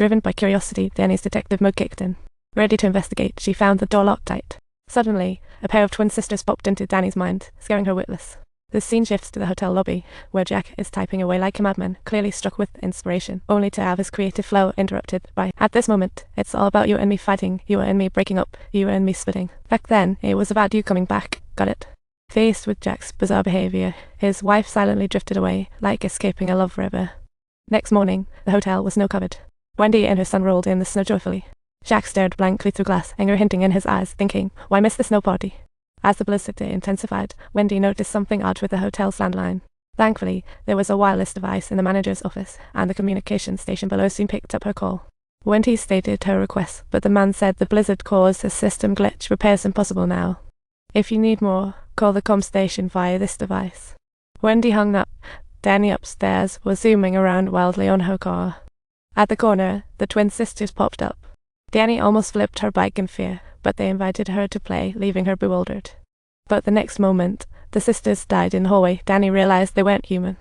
Driven by curiosity, Danny's detective mode kicked in. Ready to investigate, she found the door locked tight. Suddenly, a pair of twin sisters popped into Danny's mind, scaring her witless. The scene shifts to the hotel lobby, where Jack is typing away like a madman, clearly struck with inspiration, only to have his creative flow interrupted by, "At this moment, it's all about you and me fighting, you and me breaking up, you and me splitting. Back then, it was about you coming back, got it?" Faced with Jack's bizarre behavior, his wife silently drifted away, like escaping a love river. Next morning, the hotel was snow-covered. Wendy and her son rolled in the snow joyfully. Jack stared blankly through glass, anger hinting in his eyes, thinking, why miss the snow party? As the blizzard intensified, Wendy noticed something odd with the hotel's landline. Thankfully, there was a wireless device in the manager's office, and the communication station below soon picked up her call. Wendy stated her request, but the man said the blizzard caused a system glitch, repairs impossible now. If you need more, call the comm station via this device. Wendy hung up. Danny upstairs was zooming around wildly on her car. At the corner, the twin sisters popped up. Danny almost flipped her bike in fear, but they invited her to play, leaving her bewildered. But the next moment, the sisters died in the hallway. Danny realized they weren't human.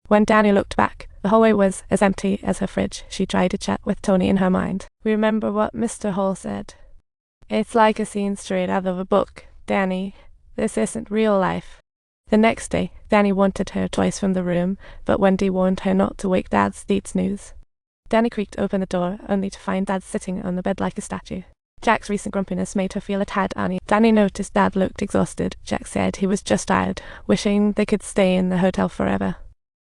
When Danny looked back, the hallway was as empty as her fridge. She tried to chat with Tony in her mind. We remember what Mr. Hall said. It's like a scene straight out of a book. Danny, this isn't real life. The next day, Danny wanted her twice from the room, but Wendy warned her not to wake Dad's deeds news. Danny creaked open the door, only to find Dad sitting on the bed like a statue. Jack's recent grumpiness made her feel a tad uneasy. Danny noticed Dad looked exhausted. Jack said he was just tired, wishing they could stay in the hotel forever.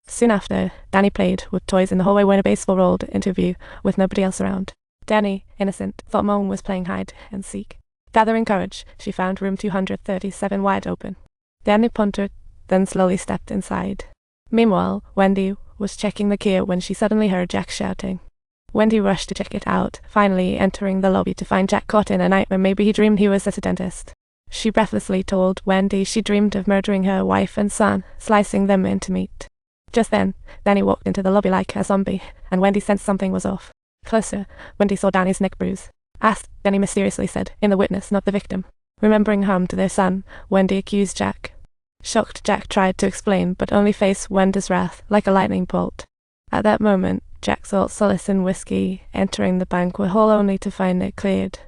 Soon after, Danny played with toys in the hallway when a baseball rolled into view, with nobody else around. Danny, innocent, thought Mom was playing hide and seek. Gathering courage, she found room 237 wide open. Danny pondered, then slowly stepped inside. Meanwhile, Wendy was checking the key when she suddenly heard Jack shouting. Wendy rushed to check it out, finally entering the lobby to find Jack caught in a nightmare. Maybe he dreamed he was at a dentist. She breathlessly told Wendy she dreamed of murdering her wife and son, slicing them into meat. Just then, Danny walked into the lobby like a zombie, and Wendy sensed something was off. Closer, Wendy saw Danny's neck bruise. "Ask," Danny mysteriously said, "in the witness, not the victim." Remembering harm to their son, Wendy accused Jack. Shocked, Jack tried to explain, but only faced Wendy's wrath like a lightning bolt. At that moment, Jack sought solace in whiskey, entering the banquet hall only to find it cleared.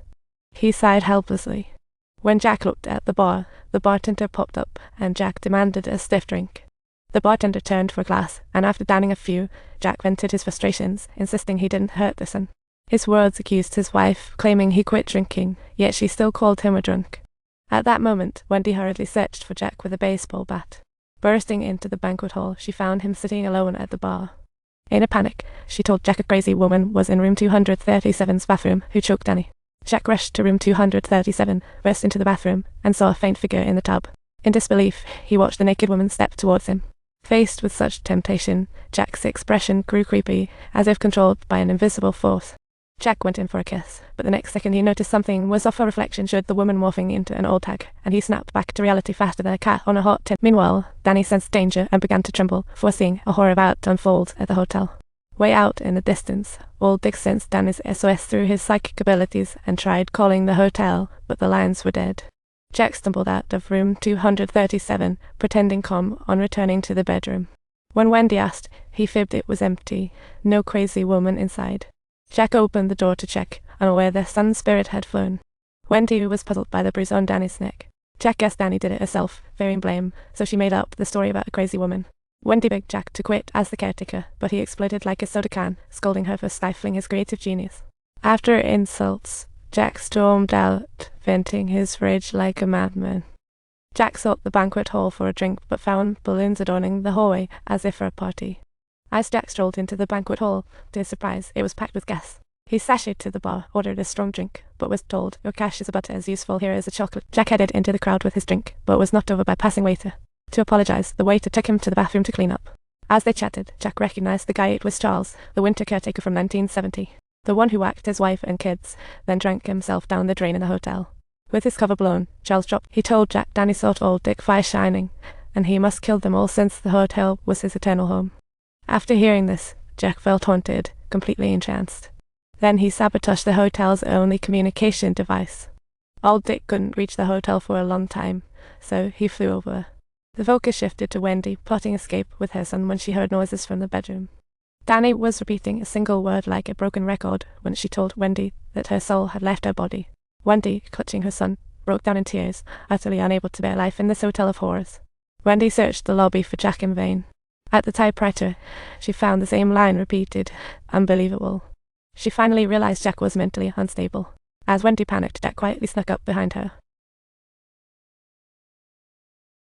He sighed helplessly. When Jack looked at the bar, the bartender popped up, and Jack demanded a stiff drink. The bartender turned for a glass, and after downing a few, Jack vented his frustrations, insisting he didn't hurt the son. His words accused his wife, claiming he quit drinking, yet she still called him a drunk. At that moment, Wendy hurriedly searched for Jack with a baseball bat. Bursting into the banquet hall, she found him sitting alone at the bar. In a panic, she told Jack a crazy woman was in room 237's bathroom who choked Danny. Jack rushed to room 237, burst into the bathroom, and saw a faint figure in the tub. In disbelief, he watched the naked woman step towards him. Faced with such temptation, Jack's expression grew creepy, as if controlled by an invisible force. Jack went in for a kiss, but the next second he noticed something was off. A reflection showed the woman morphing into an old hag, and he snapped back to reality faster than a cat on a hot tin. Meanwhile, Danny sensed danger and began to tremble, foreseeing a horror about to unfold at the hotel. Way out in the distance, old Dick sensed Danny's SOS through his psychic abilities and tried calling the hotel, but the lines were dead. Jack stumbled out of room 237, pretending calm on returning to the bedroom. When Wendy asked, he fibbed it was empty, no crazy woman inside. Jack opened the door to check, unaware their son's spirit had flown. Wendy was puzzled by the bruise on Danny's neck. Jack guessed Danny did it herself, fearing blame, so she made up the story about a crazy woman. Wendy begged Jack to quit as the caretaker, but he exploded like a soda can, scolding her for stifling his creative genius. After insults, Jack stormed out, venting his rage like a madman. Jack sought the banquet hall for a drink, but found balloons adorning the hallway, as if for a party. As Jack strolled into the banquet hall, to his surprise, it was packed with guests. He sashayed to the bar, ordered a strong drink, but was told, "Your cash is about as useful here as a chocolate." Jack headed into the crowd with his drink, but was knocked over by a passing waiter. To apologize, the waiter took him to the bathroom to clean up. As they chatted, Jack recognized the guy. It was Charles, the winter caretaker from 1970. The one who whacked his wife and kids, then drank himself down the drain in the hotel. With his cover blown, Charles dropped. He told Jack Danny sought old Dick fire shining, and he must kill them all since the hotel was his eternal home. After hearing this, Jack felt haunted, completely entranced. Then he sabotaged the hotel's only communication device. Old Dick couldn't reach the hotel for a long time, so he flew over. The focus shifted to Wendy, plotting escape with her son when she heard noises from the bedroom. Danny was repeating a single word like a broken record when she told Wendy that her soul had left her body. Wendy, clutching her son, broke down in tears, utterly unable to bear life in this hotel of horrors. Wendy searched the lobby for Jack in vain. At the typewriter, she found the same line repeated, "Unbelievable." She finally realized Jack was mentally unstable. As Wendy panicked, Jack quietly snuck up behind her,